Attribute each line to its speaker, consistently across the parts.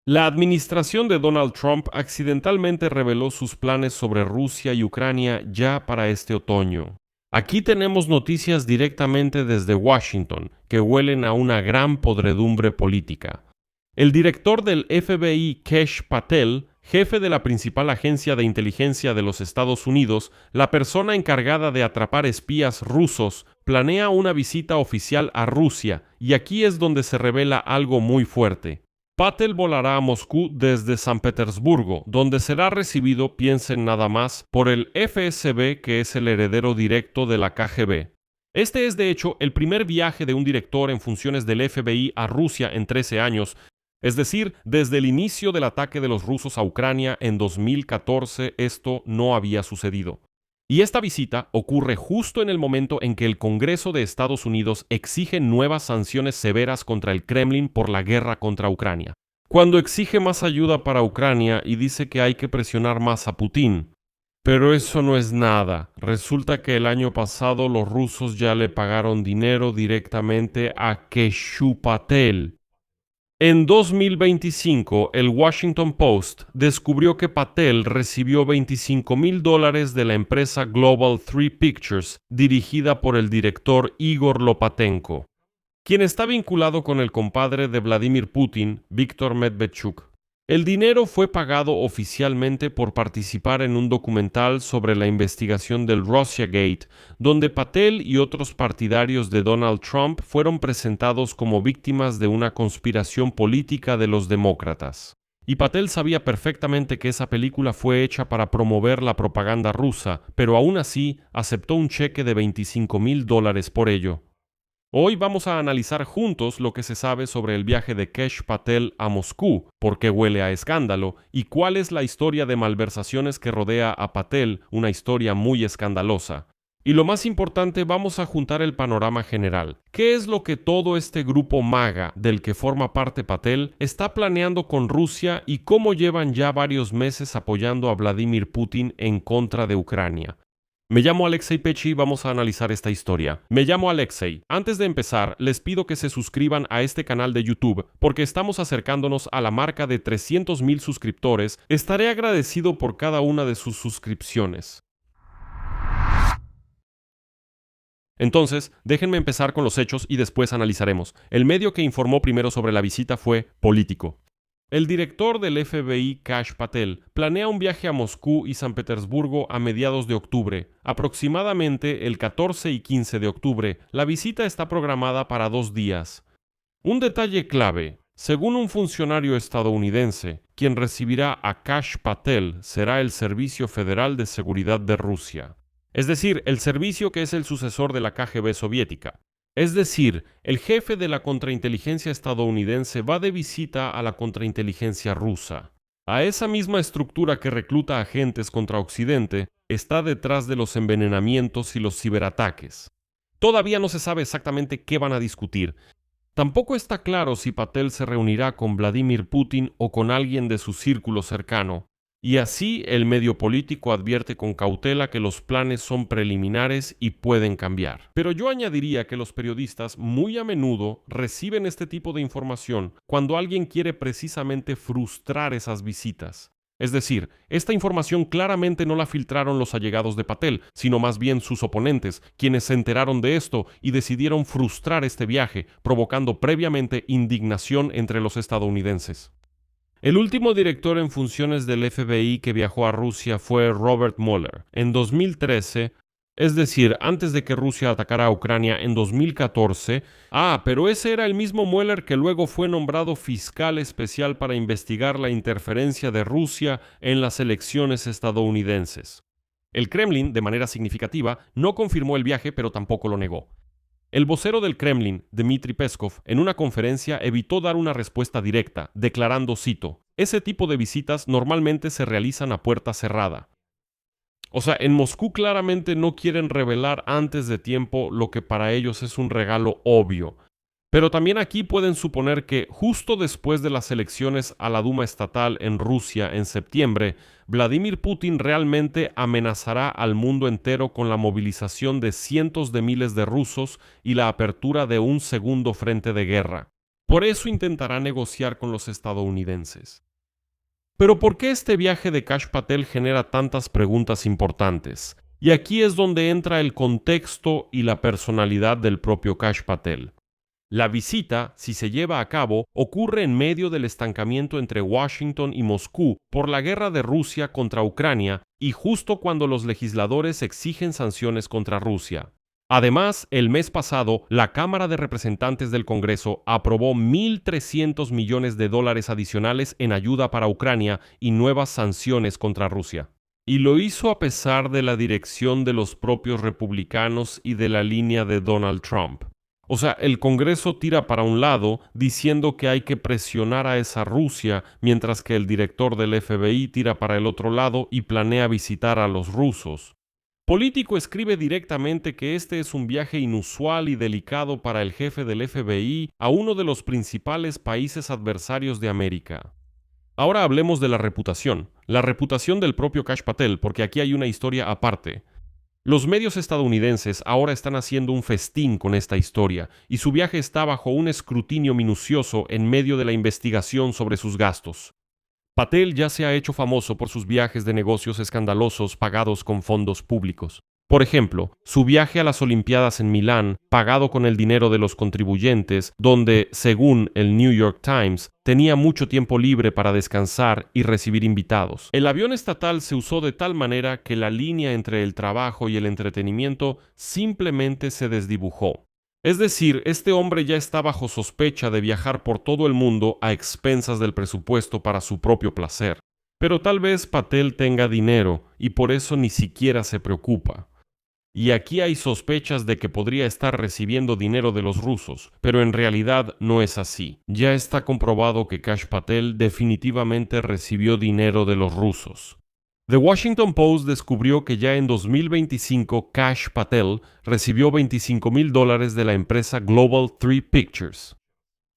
Speaker 1: La administración de Donald Trump accidentalmente reveló sus planes sobre Rusia y Ucrania ya para este otoño. Aquí tenemos noticias directamente desde Washington, que huelen a una gran podredumbre política. El director del FBI, Kesh Patel, jefe de la principal agencia de inteligencia de los Estados Unidos, la persona encargada de atrapar espías rusos, planea una visita oficial a Rusia, y aquí es donde se revela algo muy fuerte. Patel volará a Moscú desde San Petersburgo, donde será recibido, piensen nada más, por el FSB, que es el heredero directo de la KGB. Este es, de hecho, el primer viaje de un director en funciones del FBI a Rusia en 13 años, es decir, desde el inicio del ataque de los rusos a Ucrania en 2014 esto no había sucedido. Y esta visita ocurre justo en el momento en que el Congreso de Estados Unidos exige nuevas sanciones severas contra el Kremlin por la guerra contra Ucrania. Cuando exige más ayuda para Ucrania y dice que hay que presionar más a Putin. Pero eso no es nada. Resulta que el año pasado los rusos ya le pagaron dinero directamente a Kesh Patel. En 2025, el Washington Post descubrió que Patel recibió $25,000 de la empresa Global 3 Pictures, dirigida por el director Igor Lopatenko, quien está vinculado con el compadre de Vladimir Putin, Viktor Medvedchuk. El dinero fue pagado oficialmente por participar en un documental sobre la investigación del Russiagate, donde Patel y otros partidarios de Donald Trump fueron presentados como víctimas de una conspiración política de los demócratas. Y Patel sabía perfectamente que esa película fue hecha para promover la propaganda rusa, pero aún así aceptó un cheque de $25,000 por ello. Hoy vamos a analizar juntos lo que se sabe sobre el viaje de Kesh Patel a Moscú, por qué huele a escándalo y cuál es la historia de malversaciones que rodea a Patel, una historia muy escandalosa. Y lo más importante, vamos a juntar el panorama general. ¿Qué es lo que todo este grupo MAGA del que forma parte Patel está planeando con Rusia y cómo llevan ya varios meses apoyando a Vladimir Putin en contra de Ucrania? Me llamo Alexei Pechi y vamos a analizar esta historia. Me llamo Alexei. Antes de empezar, les pido que se suscriban a este canal de YouTube porque estamos acercándonos a la marca de 300,000 suscriptores. Estaré agradecido por cada una de sus suscripciones. Entonces, déjenme empezar con los hechos y después analizaremos. El medio que informó primero sobre la visita fue Político. El director del FBI, Kesh Patel, planea un viaje a Moscú y San Petersburgo a mediados de octubre. Aproximadamente el 14 y 15 de octubre, la visita está programada para 2 días. Un detalle clave: según un funcionario estadounidense, quien recibirá a Kesh Patel será el Servicio Federal de Seguridad de Rusia. Es decir, el servicio que es el sucesor de la KGB soviética. Es decir, el jefe de la contrainteligencia estadounidense va de visita a la contrainteligencia rusa. A esa misma estructura que recluta agentes contra Occidente está detrás de los envenenamientos y los ciberataques. Todavía no se sabe exactamente qué van a discutir. Tampoco está claro si Patel se reunirá con Vladimir Putin o con alguien de su círculo cercano. Y así el medio político advierte con cautela que los planes son preliminares y pueden cambiar. Pero yo añadiría que los periodistas muy a menudo reciben este tipo de información cuando alguien quiere precisamente frustrar esas visitas. Es decir, esta información claramente no la filtraron los allegados de Patel, sino más bien sus oponentes, quienes se enteraron de esto y decidieron frustrar este viaje, provocando previamente indignación entre los estadounidenses. El último director en funciones del FBI que viajó a Rusia fue Robert Mueller en 2013, es decir, antes de que Rusia atacara a Ucrania en 2014. Pero ese era el mismo Mueller que luego fue nombrado fiscal especial para investigar la interferencia de Rusia en las elecciones estadounidenses. El Kremlin, de manera significativa, no confirmó el viaje, pero tampoco lo negó. El vocero del Kremlin, Dmitry Peskov, en una conferencia evitó dar una respuesta directa, declarando, cito: "Ese tipo de visitas normalmente se realizan a puerta cerrada". O sea, en Moscú claramente no quieren revelar antes de tiempo lo que para ellos es un regalo obvio. Pero también aquí pueden suponer que justo después de las elecciones a la Duma estatal en Rusia en septiembre, Vladimir Putin realmente amenazará al mundo entero con la movilización de cientos de miles de rusos y la apertura de un segundo frente de guerra. Por eso intentará negociar con los estadounidenses. Pero ¿por qué este viaje de Kash Patel genera tantas preguntas importantes? Y aquí es donde entra el contexto y la personalidad del propio Kash Patel. La visita, si se lleva a cabo, ocurre en medio del estancamiento entre Washington y Moscú por la guerra de Rusia contra Ucrania y justo cuando los legisladores exigen sanciones contra Rusia. Además, el mes pasado, la Cámara de Representantes del Congreso aprobó $1.300 millones adicionales en ayuda para Ucrania y nuevas sanciones contra Rusia. Y lo hizo a pesar de la dirección de los propios republicanos y de la línea de Donald Trump. O sea, el Congreso tira para un lado diciendo que hay que presionar a esa Rusia, mientras que el director del FBI tira para el otro lado y planea visitar a los rusos. Político escribe directamente que este es un viaje inusual y delicado para el jefe del FBI a uno de los principales países adversarios de América. Ahora hablemos de la reputación del propio Kash Patel, porque aquí hay una historia aparte. Los medios estadounidenses ahora están haciendo un festín con esta historia, y su viaje está bajo un escrutinio minucioso en medio de la investigación sobre sus gastos. Patel ya se ha hecho famoso por sus viajes de negocios escandalosos pagados con fondos públicos. Por ejemplo, su viaje a las Olimpiadas en Milán, pagado con el dinero de los contribuyentes, donde, según el New York Times, tenía mucho tiempo libre para descansar y recibir invitados. El avión estatal se usó de tal manera que la línea entre el trabajo y el entretenimiento simplemente se desdibujó. Es decir, este hombre ya está bajo sospecha de viajar por todo el mundo a expensas del presupuesto para su propio placer. Pero tal vez Patel tenga dinero y por eso ni siquiera se preocupa. Y aquí hay sospechas de que podría estar recibiendo dinero de los rusos, pero en realidad no es así. Ya está comprobado que Kash Patel definitivamente recibió dinero de los rusos. The Washington Post descubrió que ya en 2025 Kash Patel recibió $25,000 de la empresa Global 3 Pictures.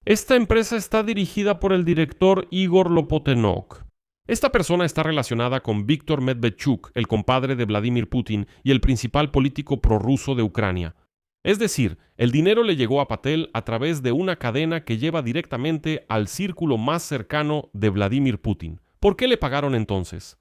Speaker 1: Esta empresa está dirigida por el director Igor Lopotenok. Esta persona está relacionada con Viktor Medvedchuk, el compadre de Vladimir Putin y el principal político prorruso de Ucrania. Es decir, el dinero le llegó a Patel a través de una cadena que lleva directamente al círculo más cercano de Vladimir Putin. ¿Por qué le pagaron entonces?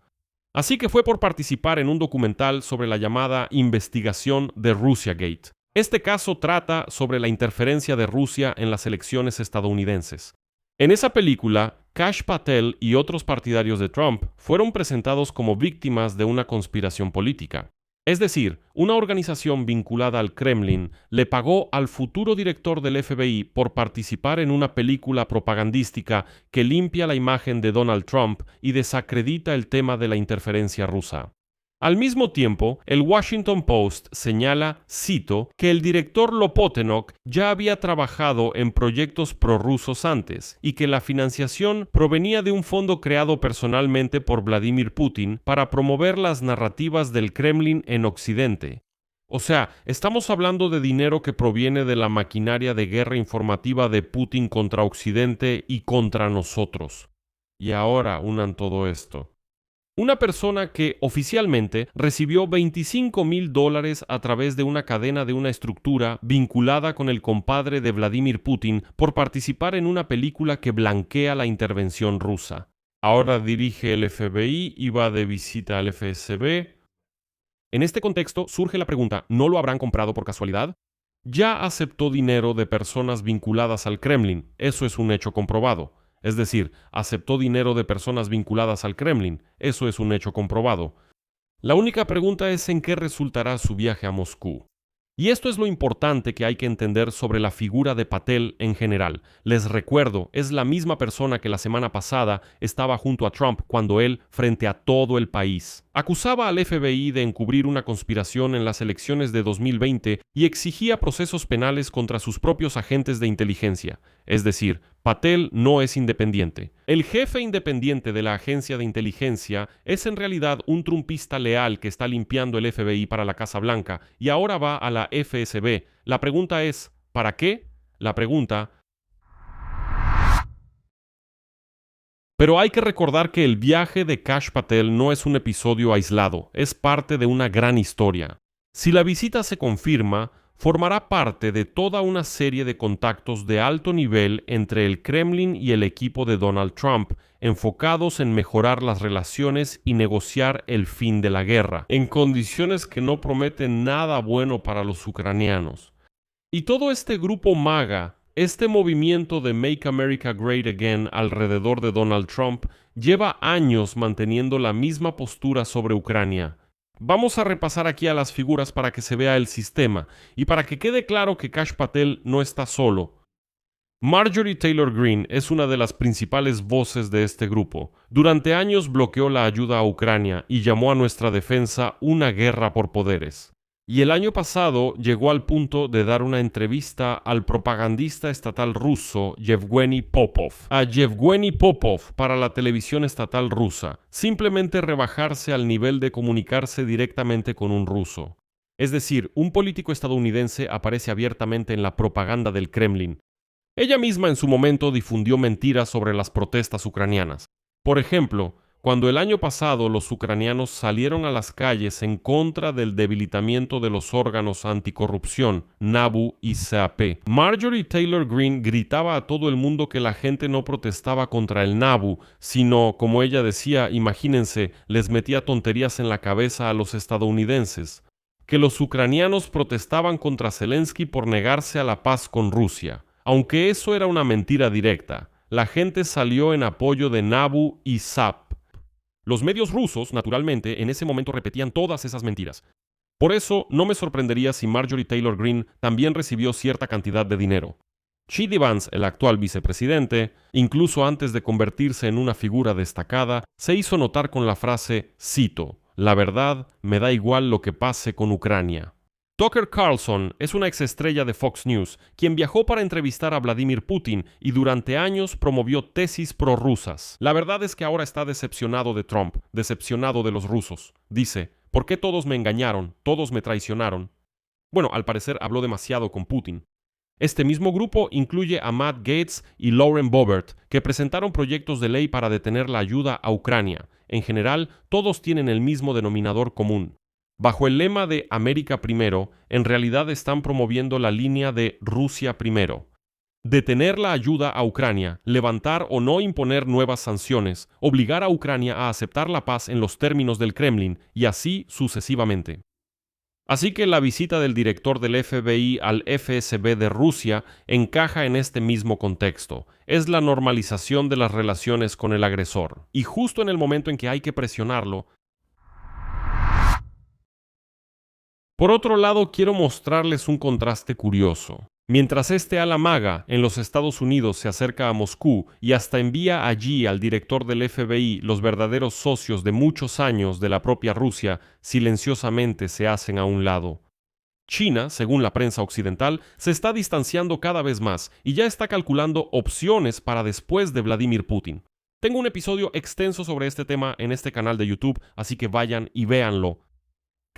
Speaker 1: Así que fue por participar en un documental sobre la llamada investigación de Russiagate. Este caso trata sobre la interferencia de Rusia en las elecciones estadounidenses. En esa película, Kash Patel y otros partidarios de Trump fueron presentados como víctimas de una conspiración política. Es decir, una organización vinculada al Kremlin le pagó al futuro director del FBI por participar en una película propagandística que limpia la imagen de Donald Trump y desacredita el tema de la interferencia rusa. Al mismo tiempo, el Washington Post señala, cito, que el director Lopotenok ya había trabajado en proyectos prorrusos antes y que la financiación provenía de un fondo creado personalmente por Vladimir Putin para promover las narrativas del Kremlin en Occidente. O sea, estamos hablando de dinero que proviene de la maquinaria de guerra informativa de Putin contra Occidente y contra nosotros. Y ahora unan todo esto. Una persona que oficialmente recibió $25,000 a través de una cadena de una estructura vinculada con el compadre de Vladimir Putin por participar en una película que blanquea la intervención rusa. Ahora dirige el FBI y va de visita al FSB. En este contexto surge la pregunta, ¿no lo habrán comprado por casualidad? Ya aceptó dinero de personas vinculadas al Kremlin, eso es un hecho comprobado. Es decir, aceptó dinero de personas vinculadas al Kremlin. Eso es un hecho comprobado. La única pregunta es en qué resultará su viaje a Moscú. Y esto es lo importante que hay que entender sobre la figura de Patel en general. Les recuerdo, es la misma persona que la semana pasada estaba junto a Trump cuando él, frente a todo el país, acusaba al FBI de encubrir una conspiración en las elecciones de 2020 y exigía procesos penales contra sus propios agentes de inteligencia. Es decir, Patel no es independiente. El jefe independiente de la agencia de inteligencia es en realidad un trumpista leal que está limpiando el FBI para la Casa Blanca y ahora va a la FSB. La pregunta es, ¿para qué? Pero hay que recordar que el viaje de Kash Patel no es un episodio aislado, es parte de una gran historia. Si la visita se confirma, formará parte de toda una serie de contactos de alto nivel entre el Kremlin y el equipo de Donald Trump, enfocados en mejorar las relaciones y negociar el fin de la guerra, en condiciones que no prometen nada bueno para los ucranianos. Y todo este grupo MAGA, este movimiento de Make America Great Again alrededor de Donald Trump, lleva años manteniendo la misma postura sobre Ucrania. Vamos a repasar aquí a las figuras para que se vea el sistema y para que quede claro que Kash Patel no está solo. Marjorie Taylor Greene es una de las principales voces de este grupo. Durante años bloqueó la ayuda a Ucrania y llamó a nuestra defensa una guerra por poderes. Y el año pasado llegó al punto de dar una entrevista al propagandista estatal ruso Yevgeny Popov. A Yevgeny Popov para la televisión estatal rusa. Simplemente rebajarse al nivel de comunicarse directamente con un ruso. Es decir, un político estadounidense aparece abiertamente en la propaganda del Kremlin. Ella misma en su momento difundió mentiras sobre las protestas ucranianas. Por ejemplo, cuando el año pasado los ucranianos salieron a las calles en contra del debilitamiento de los órganos anticorrupción, NABU y CAP, Marjorie Taylor Greene gritaba a todo el mundo que la gente no protestaba contra el NABU, sino, como ella decía, imagínense, les metía tonterías en la cabeza a los estadounidenses, que los ucranianos protestaban contra Zelensky por negarse a la paz con Rusia. Aunque eso era una mentira directa, la gente salió en apoyo de NABU y SAP. Los medios rusos, naturalmente, en ese momento repetían todas esas mentiras. Por eso, no me sorprendería si Marjorie Taylor Greene también recibió cierta cantidad de dinero. Chidi Vance, el actual vicepresidente, incluso antes de convertirse en una figura destacada, se hizo notar con la frase, cito, «La verdad, me da igual lo que pase con Ucrania». Tucker Carlson es una exestrella de Fox News, quien viajó para entrevistar a Vladimir Putin y durante años promovió tesis prorrusas. La verdad es que ahora está decepcionado de Trump, decepcionado de los rusos. Dice, ¿por qué todos me engañaron? Todos me traicionaron. Bueno, al parecer habló demasiado con Putin. Este mismo grupo incluye a Matt Gaetz y Lauren Boebert, que presentaron proyectos de ley para detener la ayuda a Ucrania. En general, todos tienen el mismo denominador común. Bajo el lema de América Primero, en realidad están promoviendo la línea de Rusia Primero. Detener la ayuda a Ucrania, levantar o no imponer nuevas sanciones, obligar a Ucrania a aceptar la paz en los términos del Kremlin y así sucesivamente. Así que la visita del director del FBI al FSB de Rusia encaja en este mismo contexto. Es la normalización de las relaciones con el agresor. Y justo en el momento en que hay que presionarlo, por otro lado, quiero mostrarles un contraste curioso. Mientras este ala MAGA en los Estados Unidos se acerca a Moscú y hasta envía allí al director del FBI, los verdaderos socios de muchos años de la propia Rusia silenciosamente se hacen a un lado. China, según la prensa occidental, se está distanciando cada vez más y ya está calculando opciones para después de Vladimir Putin. Tengo un episodio extenso sobre este tema en este canal de YouTube, así que vayan y véanlo.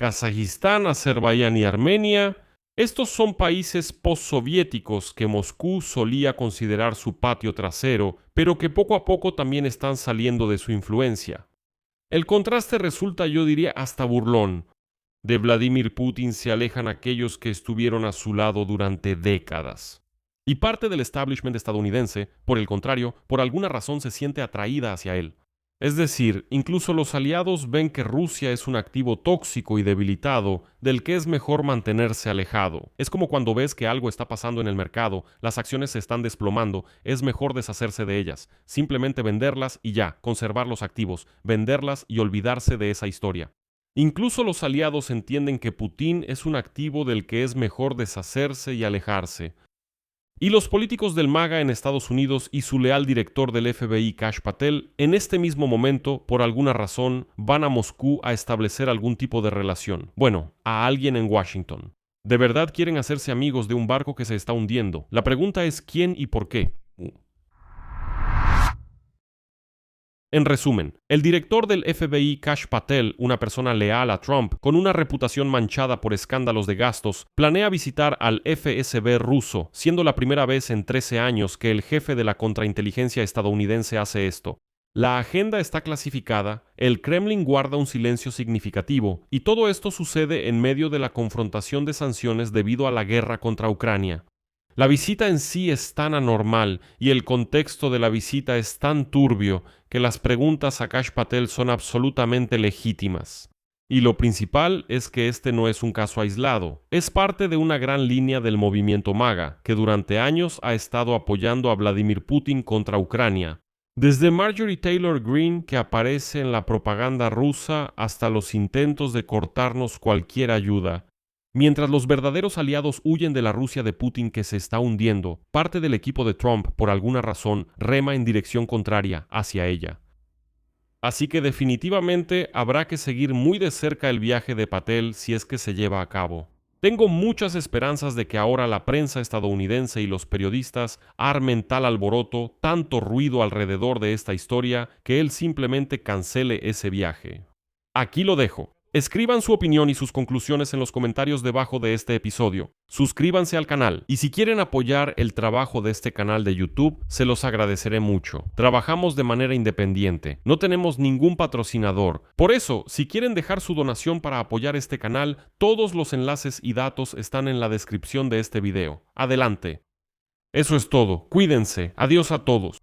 Speaker 1: Kazajistán, Azerbaiyán y Armenia, estos son países postsoviéticos que Moscú solía considerar su patio trasero, pero que poco a poco también están saliendo de su influencia. El contraste resulta, yo diría, hasta burlón. De Vladimir Putin se alejan aquellos que estuvieron a su lado durante décadas. Y parte del establishment estadounidense, por el contrario, por alguna razón se siente atraída hacia él. Es decir, incluso los aliados ven que Rusia es un activo tóxico y debilitado del que es mejor mantenerse alejado. Es como cuando ves que algo está pasando en el mercado, las acciones se están desplomando, es mejor deshacerse de ellas, simplemente venderlas y ya, conservar los activos, venderlas y olvidarse de esa historia. Incluso los aliados entienden que Putin es un activo del que es mejor deshacerse y alejarse. Y los políticos del MAGA en Estados Unidos y su leal director del FBI, Kash Patel, en este mismo momento, por alguna razón, van a Moscú a establecer algún tipo de relación. Bueno, a alguien en Washington. ¿De verdad quieren hacerse amigos de un barco que se está hundiendo? La pregunta es ¿quién y por qué? En resumen, el director del FBI, Kash Patel, una persona leal a Trump, con una reputación manchada por escándalos de gastos, planea visitar al FSB ruso, siendo la primera vez en 13 años que el jefe de la contrainteligencia estadounidense hace esto. La agenda está clasificada, el Kremlin guarda un silencio significativo, y todo esto sucede en medio de la confrontación de sanciones debido a la guerra contra Ucrania. La visita en sí es tan anormal y el contexto de la visita es tan turbio que las preguntas a Kash Patel son absolutamente legítimas. Y lo principal es que este no es un caso aislado, es parte de una gran línea del movimiento MAGA, que durante años ha estado apoyando a Vladimir Putin contra Ucrania. Desde Marjorie Taylor Greene, que aparece en la propaganda rusa, hasta los intentos de cortarnos cualquier ayuda. Mientras los verdaderos aliados huyen de la Rusia de Putin que se está hundiendo, parte del equipo de Trump, por alguna razón, rema en dirección contraria hacia ella. Así que definitivamente habrá que seguir muy de cerca el viaje de Patel si es que se lleva a cabo. Tengo muchas esperanzas de que ahora la prensa estadounidense y los periodistas armen tal alboroto, tanto ruido alrededor de esta historia, que él simplemente cancele ese viaje. Aquí lo dejo. Escriban su opinión y sus conclusiones en los comentarios debajo de este episodio. Suscríbanse al canal y si quieren apoyar el trabajo de este canal de YouTube, se los agradeceré mucho. Trabajamos de manera independiente, no tenemos ningún patrocinador. Por eso, si quieren dejar su donación para apoyar este canal, todos los enlaces y datos están en la descripción de este video. Adelante. Eso es todo. Cuídense. Adiós a todos.